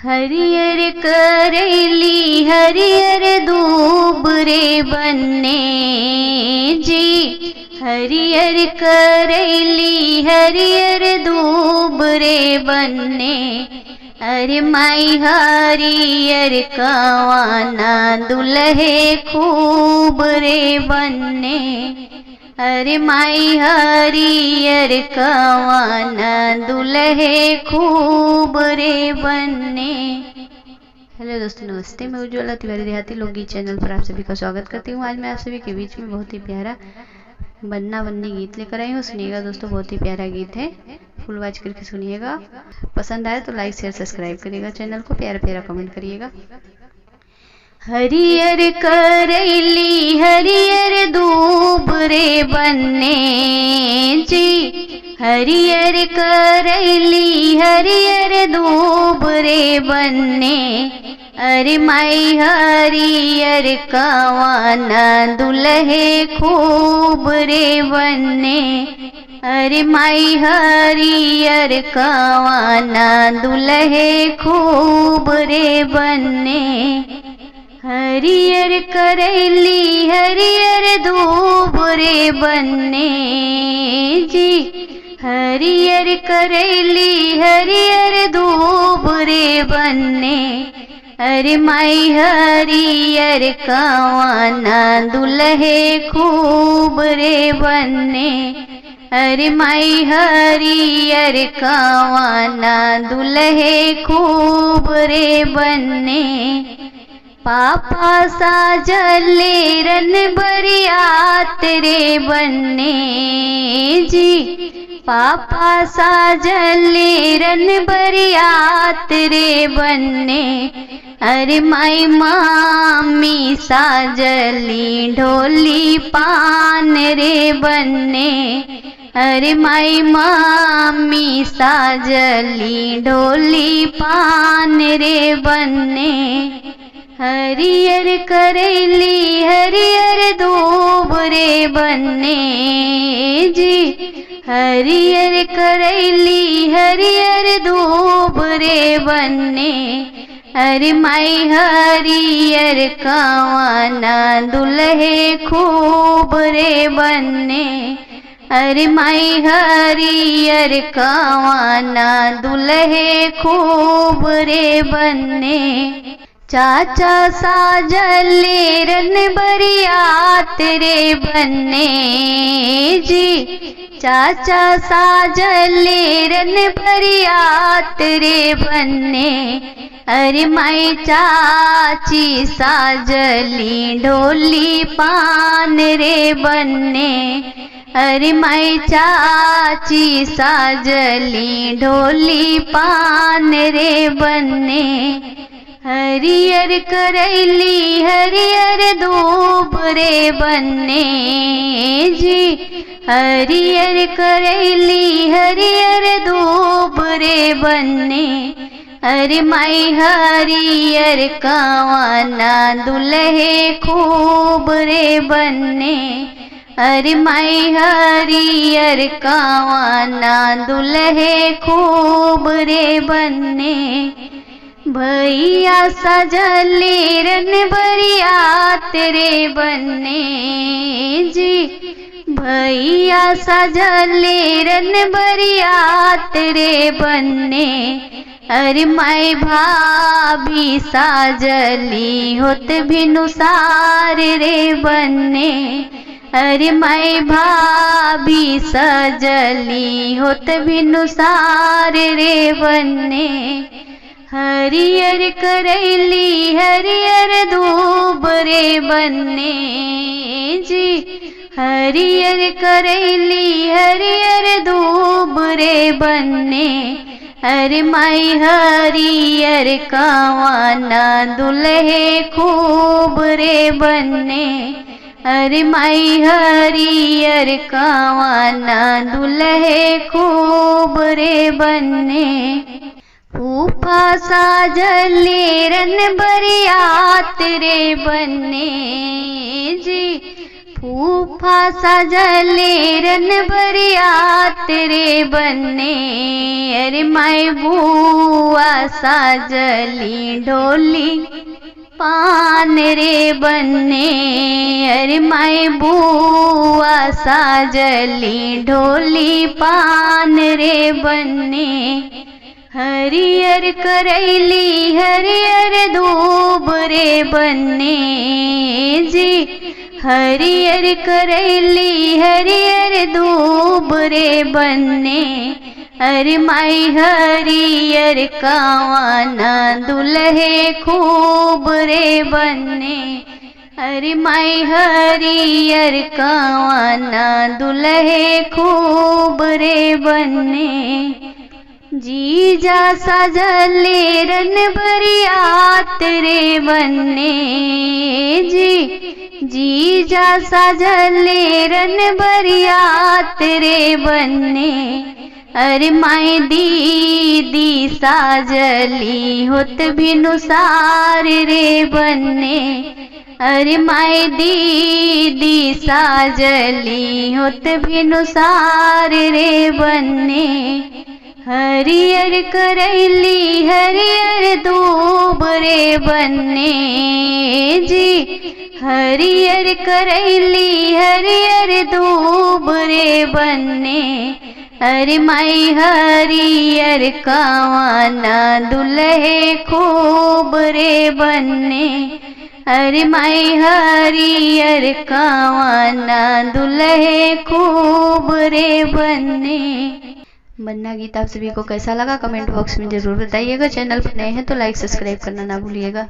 हरियर करेली हरियर दूब रे बन्ने जी। हरियर करेली हरियर दूब रे बन्ने। अरे माई हरियर कवाना दुल्हे खूब रे बन्ने। अरे माई हरियर कवाना दुल्हे खूब रे बन्ने। हेलो दोस्तों, नमस्ते। मैं उज्ज्वला तिवारी देहाती लोकगीत चैनल पर आप सभी का स्वागत करती हूँ। आज मैं आप सभी के बीच में बहुत ही प्यारा बन्ना बन्नी गीत लेकर आई हूँ। सुनिएगा दोस्तों, बहुत ही प्यारा गीत है, फुल वॉच करके सुनिएगा। पसंद आए तो लाइक शेयर सब्सक्राइब करिएगा, चैनल को प्यारा प्यारा कमेंट करिएगा। हरियर करेली हरियर दूब रे बन्ने जी। हरियर करेली हरियर दूब रे बन्ने। अरे माई हरियर कवाना दुल्हे खूब रे बन्ने। अरे माई हरियर कवाना दुल्हे खूब रे बन्ने। हरियर करेली हरियर दूब रे बन्ने जी। हरियर करेली हरियर दूब रे बन्ने। अरे माई हरियर कवाना दुल्हे खूब रे बन्ने। अरे माई हरियर कवाना दुल्हे खूब रे बन्ने। पापा साजले रन बरियात रे बन्ने जी। पापा साजले रन बरियात रे बन्ने। अरे माई मामी साजली ढोली पान रे बन्ने। अरे माई मामी साजली ढोली पान रे बन्ने। हरियर करेली हरियर दूब रे बन्ने जी। हरियर करेली हरियर दूब रे बन्ने। अरे माई हरियर कवाना दुल्हे खूब रे बन्ने। अरे माई हरियर कवाना दुल्हे खूब रे बन्ने। चाचा साजले रन बरियात रे बन्ने जी। चाचा साजले रन बरियात रे बन्ने। अरे माई चाची साजली ढोली पान रे बन्ने। अरे माई चाची साजली ढोली पान रे बन्ने। हरियर करेली हरियर दूब रे बन्ने जी। हरियर करेली हरियर दूब रे बन्ने। अरे माई हरियर कवाना दुल्हे खूब रे बन्ने। अरे माई हरियर कवाना दुल्हे खूब रे बन्ने। भैया सजले रन बरियात रे बन्ने जी। भैया सजले रन बरियात रे बन्ने। अरे माई भाभी साजली होत भिनुसार रे बन्ने। अरे माई भाभी सजली होत भिनुसार रे बन्ने। हरियर करेली हरियर दूब रे बन्ने जी। हरियर करेली हरियर दूब रे बन्ने। अरे माई हरियर कवाना दुल्हे खूब रे बन्ने। अरे माई हरियर कवाना दुल्हे खूब रे बन्ने। फूफा साजले रन बरियात रे बन्ने जी। फूफा साजले रन बरियात रे बन्ने, अरे माई बुआ साजली ढोली पान रे बन्ने, अरे माई बुआ साजली ढोली पान रे बन्ने। हरियर करैली हरियर दूब रे बन्ने जी, हरियर करैली हरियर दूब रे बन्ने, अरे माई हरियर कावाना दुल्हे खूब रे बन्ने, अरे माई हरियर कावाना दुल्हे खूब रे बन्ने। जीजा साजले रन बरियात रे बन्ने जी, जीजा साजले रन बरियात रे बन्ने, अरे माई दीदी साजली होत भिनुसार रे बन्ने, अरे माई दीदी साजली होत भिनुसार रे बन्ने। हरियर करैली हरियर दूब रे बन्ने जी, हरियर करैली हरियर दूब रे बन्ने, अरे माई हरियर कावाना दुल्हे खूब रे बन्ने, अरे माई हरियर कावाना दुल्हे खूब रे बन्ने। वंदना गीत आप सभी को कैसा लगा कमेंट बॉक्स में जरूर बताइएगा। चैनल पर नए हैं तो लाइक सब्सक्राइब करना ना भूलिएगा।